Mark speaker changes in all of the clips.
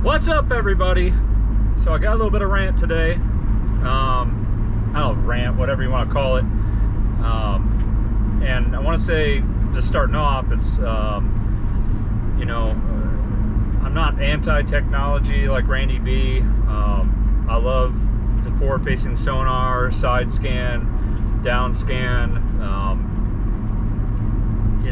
Speaker 1: What's up, everybody? So I got a little bit of rant today. I don't know, rant, whatever you want to call it. And I want to say, just starting off, it's I'm not anti-technology like Randy B. I love the forward-facing sonar, side scan, down scan,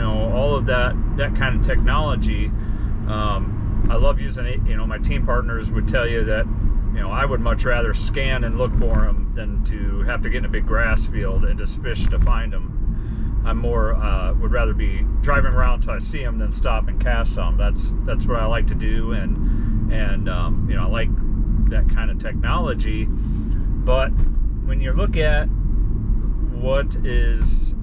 Speaker 1: all of that kind of technology. I love using it. My team partners would tell you that, I would much rather scan and look for them than to have to get in a big grass field and just fish to find them. I'm more, would rather be driving around until I see them than stop and cast them. That's what I like to do, and I like that kind of technology. But when you look at what is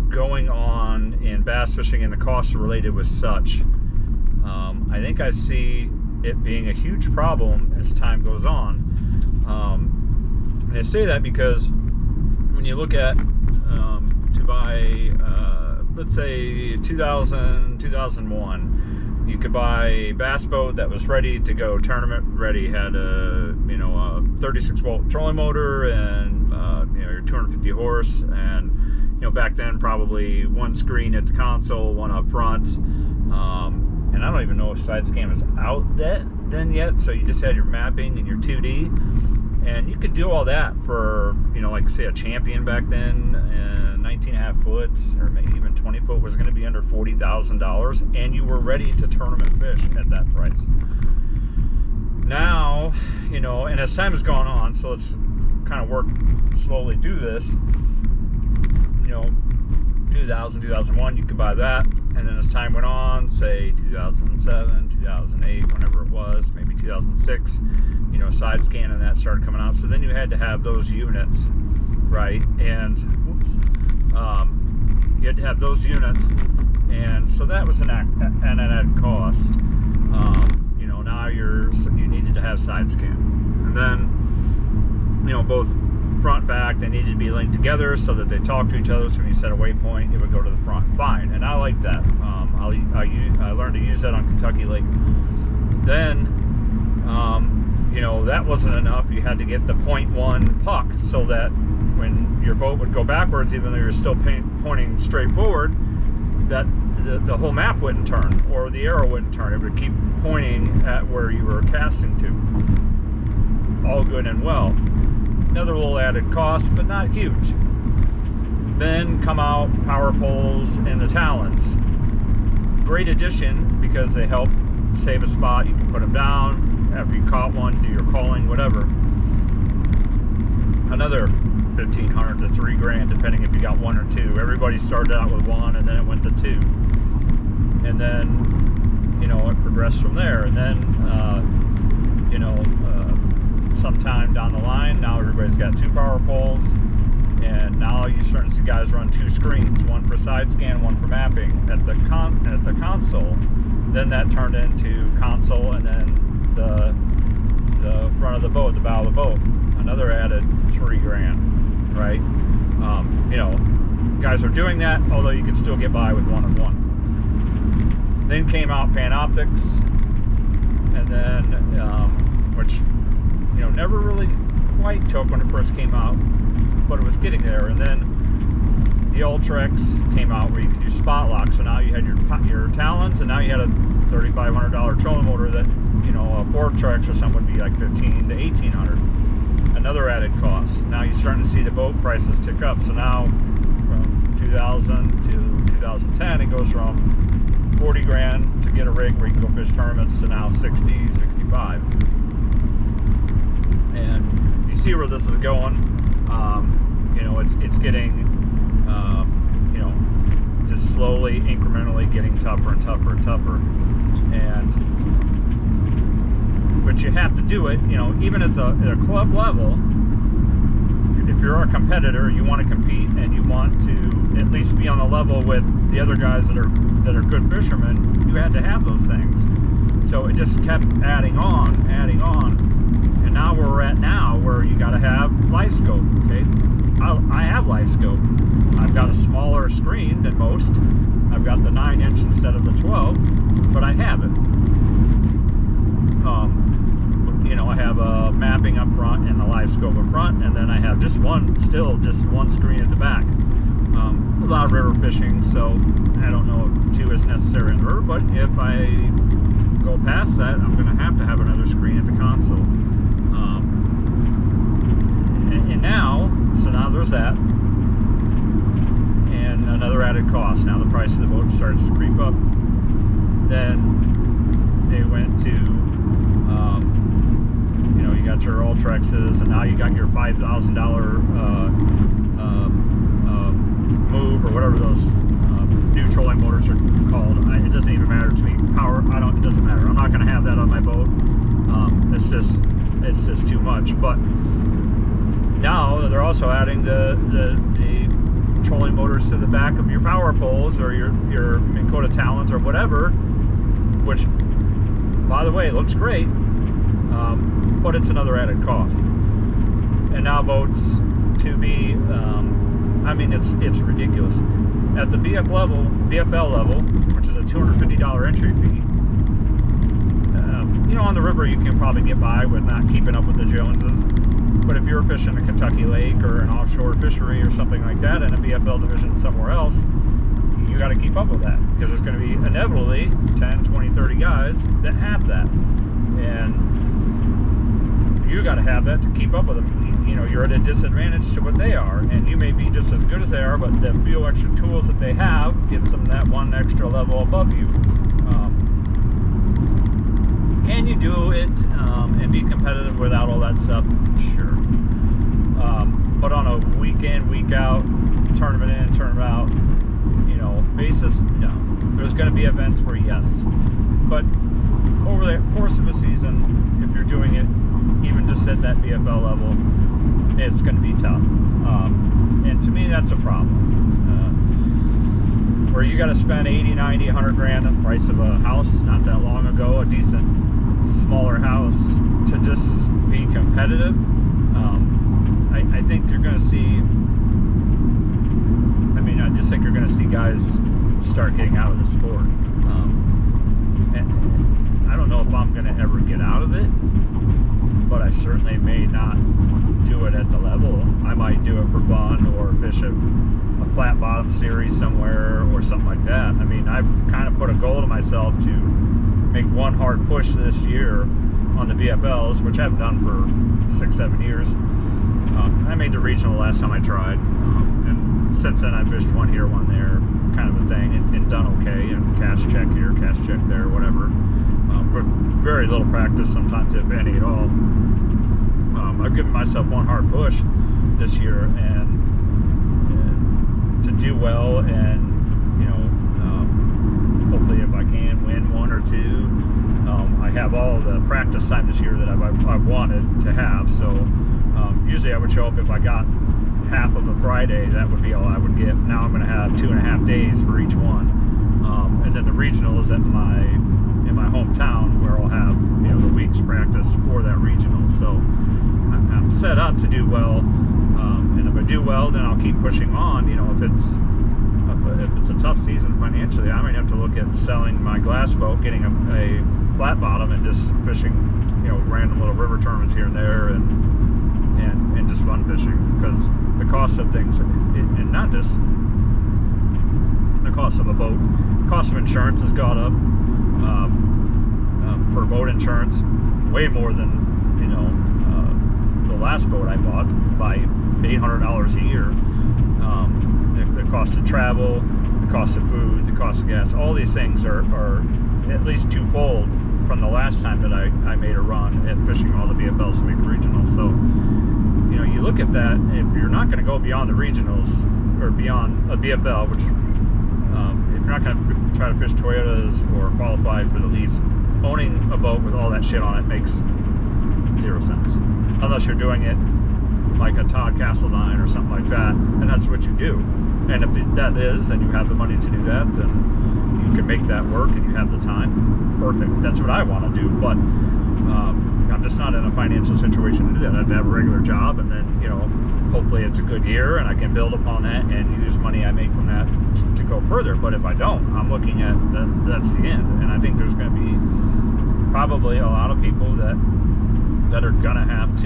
Speaker 1: going on in bass fishing and the costs related with such, I think I see it being a huge problem as time goes on. And I say that because when you look at to buy, let's say 2001, you could buy a bass boat that was ready to go, tournament ready, had a 36 volt trolling motor and your 250 horse, and back then probably one screen at the console, one up front. And I don't even know if side scan was out then yet, so you just had your mapping and your 2D, and you could do all that for, like say a Champion back then, 19.5 foot or maybe even 20 foot was going to be under $40,000, and you were ready to tournament fish at that price. Now, and as time has gone on, so let's kind of work slowly through this. 2000, 2001, you could buy that. And then as time went on, say 2007, 2008, whenever it was, maybe 2006, side scan and that started coming out. So then you had to have those units, right? And, you had to have those units. And so that was an added cost. Now you needed to have side scan. And then, both front, back, they needed to be linked together so that they talk to each other. So when you set a waypoint, it would go to the front. Fine, and I like that. I learned to use that on Kentucky Lake. Then, that wasn't enough. You had to get the 0.1 puck so that when your boat would go backwards, even though you're still pointing straight forward, that the whole map wouldn't turn, or the arrow wouldn't turn. It would keep pointing at where you were casting to. All good and well. Another little added cost, but not huge. Then come out power poles and the talons. Great addition because they help save a spot. You can put them down after you caught one, do your calling, whatever. Another $1,500 to $3,000, depending if you got one or two. Everybody started out with one, and then it went to two, and then it progressed from there. And then sometime down the line, now everybody's got two power poles, and now you're starting to see guys run two screens, one for side scan, one for mapping at the console. Then that turned into console, and then the front of the boat, the bow of the boat, another added $3,000, right? Guys are doing that, although you can still get by with one of one. Then came out Panoptics, and then which never really quite took when it first came out, but it was getting there. And then the Ultrex came out where you could do spot lock. So now you had your talons, and now you had a $3,500 trolling motor that a Vortex or something would be like $1,500 to $1,800. Another added cost. Now you're starting to see the boat prices tick up. So now from 2000 to 2010, it goes from $40,000 to get a rig where you can go fish tournaments to now 60, 65. And you see where this is going. It's getting, just slowly, incrementally getting tougher and tougher and tougher. But you have to do it, even at the club level. If you're a competitor, you want to compete, and you want to at least be on the level with the other guys that are good fishermen. You had to have those things. So it just kept adding on. And now where we're at now, where you got to have live scope. Okay, I have live scope. I've got a smaller screen than most. I've got the 9-inch instead of the 12, but I have it. up front and the live scope up front, and then I have just one screen at the back. A lot of river fishing, so I don't know if 2 is necessary in the river, but if I go past that, I'm going to have another screen at the console. And now there's that, and another added cost. Now the price of the boat starts to creep up. Then they went to, you got your Ultrexes, and now you got your $5,000 move, or whatever those new trolling motors are called. It doesn't even matter to me. It doesn't matter. I'm not going to have that on my boat. It's just too much. But now they're also adding the trolling motors to the back of your power poles, or your Minn Kota Talons, or whatever, which, by the way, looks great, but it's another added cost. And now boats to be, it's ridiculous. At the BFL level, which is a $250 entry fee, on the river you can probably get by with not keeping up with the Joneses. But if you're fishing a Kentucky lake or an offshore fishery or something like that in a BFL division somewhere else, you got to keep up with that, because there's going to be inevitably 10, 20, 30 guys that have that. And you got to have that to keep up with them. You're at a disadvantage to what they are, and you may be just as good as they are, but the few extra tools that they have gives them that one extra level above you. Can you do it and be competitive without all that stuff? Sure. But on a week in, week out, tournament in, tournament out, basis, no. There's going to be events where yes. But over the course of a season, if you're doing it even just at that BFL level, it's going to be tough. And to me, that's a problem. Where you got to spend 80, 90, 100 grand on the price of a house not that long ago, a decent smaller house, to just be competitive. I think you're going to see, I just think you're going to see guys start getting out of the sport. And I don't know if I'm going to ever get out of it, but I certainly may not do it at the level. I might do it for fun, or fish a flat bottom series somewhere or something like that. I've kind of put a goal to myself to make one hard push this year on the BFLs, which I've done for 6-7 years. I made the regional last time I tried, and since then I fished one here, one there, kind of a thing, and done okay, and cash check here, cash check there, whatever. But very little practice sometimes, if any at all. I've given myself one hard push this year, and to do well, and hopefully if I can win one or two. I have all the practice time this year that I've wanted to have, so usually I would show up if I got half of a Friday. That would be all I would get. Now I'm going to have 2.5 days for each one, and then the regional is in my hometown, where I'll have the week's practice for that regional. So I'm set up to do well, and if I do well, then I'll keep pushing on. If it's a tough season financially, I might have to look at selling my glass boat, getting a flat bottom, and just fishing, random little river tournaments here and there, and just fun fishing, because the cost of things, and not just the cost of a boat, the cost of insurance has gone up. For boat insurance, way more than the last boat I bought, by $800 a year. The cost of travel, the cost of food, the cost of gas, all these things are at least twofold from the last time that I made a run at fishing all the BFLs to make the regionals. So you look at that, if you're not going to go beyond the regionals, or beyond a BFL, which if you're not going to try to fish Toyotas or qualify for the leads, owning a boat with all that shit on it makes 0 sense, unless you're doing it like a Todd Castledine or something like that, and that's what you do. And if that is, and you have the money to do that, and you can make that work, and you have the time, perfect. That's what I want to do. But I'm just not in a financial situation to do that. I have to have a regular job, and then hopefully it's a good year, and I can build upon that and use money I make from that to go further. But if I don't, I'm looking at that's the end. And I think there's going to be probably a lot of people that that are gonna have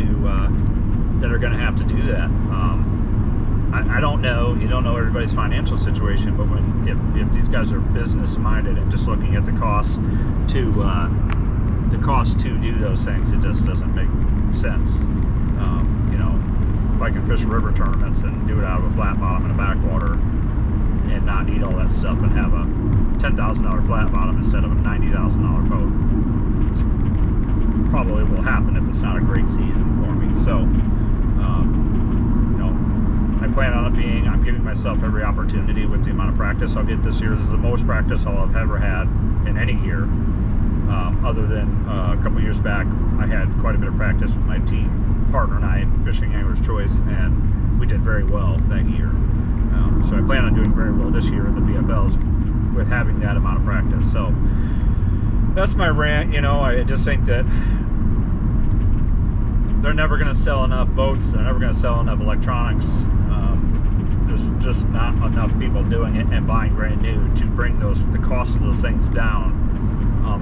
Speaker 1: to do that. I don't know. You don't know everybody's financial situation, but if these guys are business minded and just looking at the cost to do those things, it just doesn't make sense. If I can fish river tournaments and do it out of a flat bottom and a backwater and not need all that stuff and have a $10,000 flat bottom instead of a $90,000 boat, it's probably will happen if it's not a great season for me. So, I plan on I'm giving myself every opportunity with the amount of practice I'll get this year. This is the most practice I've ever had in any year, other than a couple years back. I had quite a bit of practice with my team partner and I, Fishing Angler's Choice, and we did very well that year. So I plan on doing very well this year in the BFLs with having that amount of practice. So that's my rant. I just think that they're never going to sell enough boats. They're never going to sell enough electronics. There's just not enough people doing it and buying brand new to bring the cost of those things down.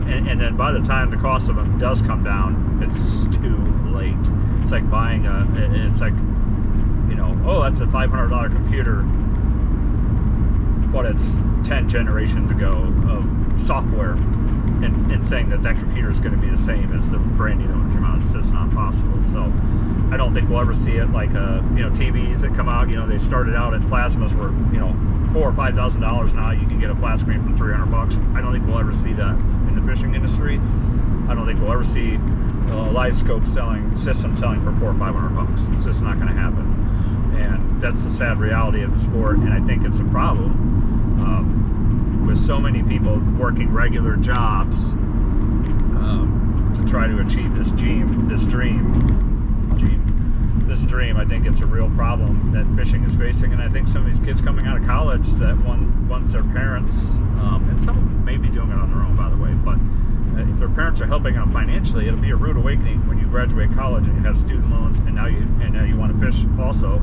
Speaker 1: And then by the time the cost of them does come down, it's too late. It's like buying that's a $500 computer, but it's 10 generations ago of software, and saying that computer is going to be the same as the brand new one that came out. It's just not possible. So I don't think we'll ever see it like TVs that come out. They started out at plasmas were $4,000 or $5,000. Now you can get a flat screen for $300. I don't think we'll ever see that in the fishing industry. I don't think we'll ever see a live scope system selling for $400 or $500. It's just not going to happen. And that's the sad reality of the sport, and I think it's a problem with so many people working regular jobs to try to achieve this dream. I think it's a real problem that fishing is facing, and I think some of these kids coming out of college that once their parents, and some of them may be doing it on their own, by the way, but if their parents are helping them financially, it'll be a rude awakening when you graduate college and you have student loans, and now you want to fish also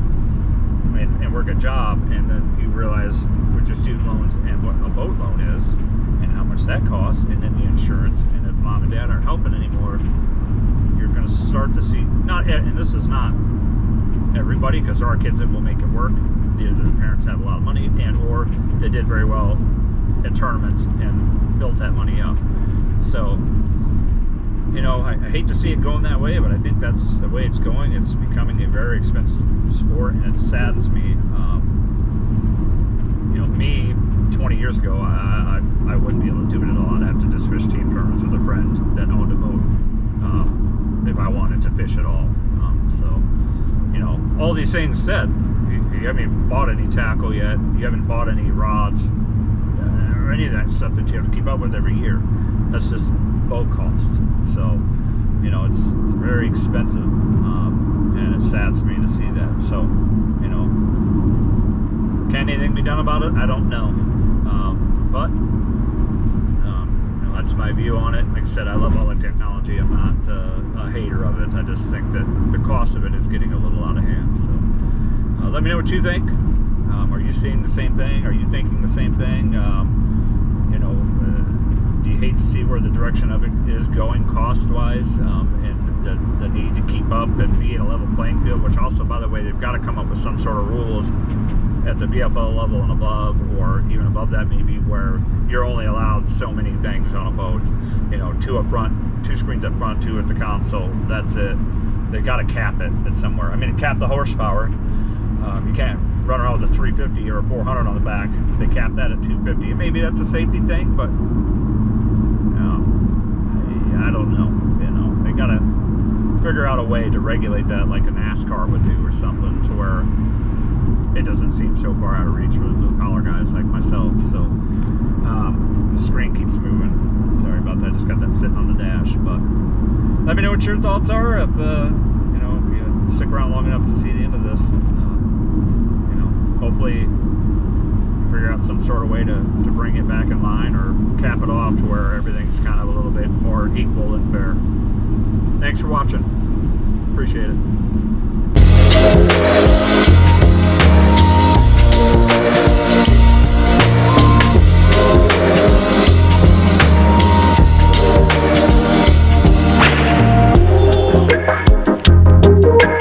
Speaker 1: and work a job, and then you realize with your student loans and what a boat loan is and how much that costs, and then the insurance, and if mom and dad aren't helping anymore, you're going to start to see, and this is not everybody, because there are kids that will make it work. Either their parents have a lot of money or they did very well at tournaments and built that money up. So I hate to see it going that way, but I think that's the way it's going. It's becoming a very expensive sport, and it saddens me. Me 20 years ago, I wouldn't be able to do it at all. I'd have to just fish team tournaments with a friend that owned a boat if I wanted to fish at all. All these things said, you haven't bought any tackle yet. You haven't bought any rods or any of that stuff that you have to keep up with every year. That's just boat cost. So, it's very expensive, and it saddens me to see that. So, can anything be done about it? I don't know. But that's my view on it. Like I said, I love all the technology. I'm not a hater of it. I just think that the cost of it is getting a little out of hand. So, let me know what you think. Are you seeing the same thing? Are you thinking the same thing? Do you hate to see where the direction of it is going cost-wise, and the need to keep up and be in a level playing field, which also, by the way, they've got to come up with some sort of rules at the BFL level and above, or even above that maybe, where you're only allowed so many things on a boat. 2 up front, 2 screens up front, 2 at the console. That's it. They've got to cap it at somewhere. Cap the horsepower. You can't run around with a 350 or a 400 on the back. They cap that at 250. Maybe that's a safety thing, but I don't know. They got to figure out a way to regulate that like a NASCAR would do or something, to where it doesn't seem so far out of reach for the blue-collar guys like myself. So the screen keeps moving. Sorry about that. Just got that sitting on the dash. But let me know what your thoughts are. If you stick around long enough to see the end of this, hopefully figure out some sort of way to bring it back in line, or cap it off to where everything's kind of a little bit more equal and fair. Thanks for watching. Appreciate it.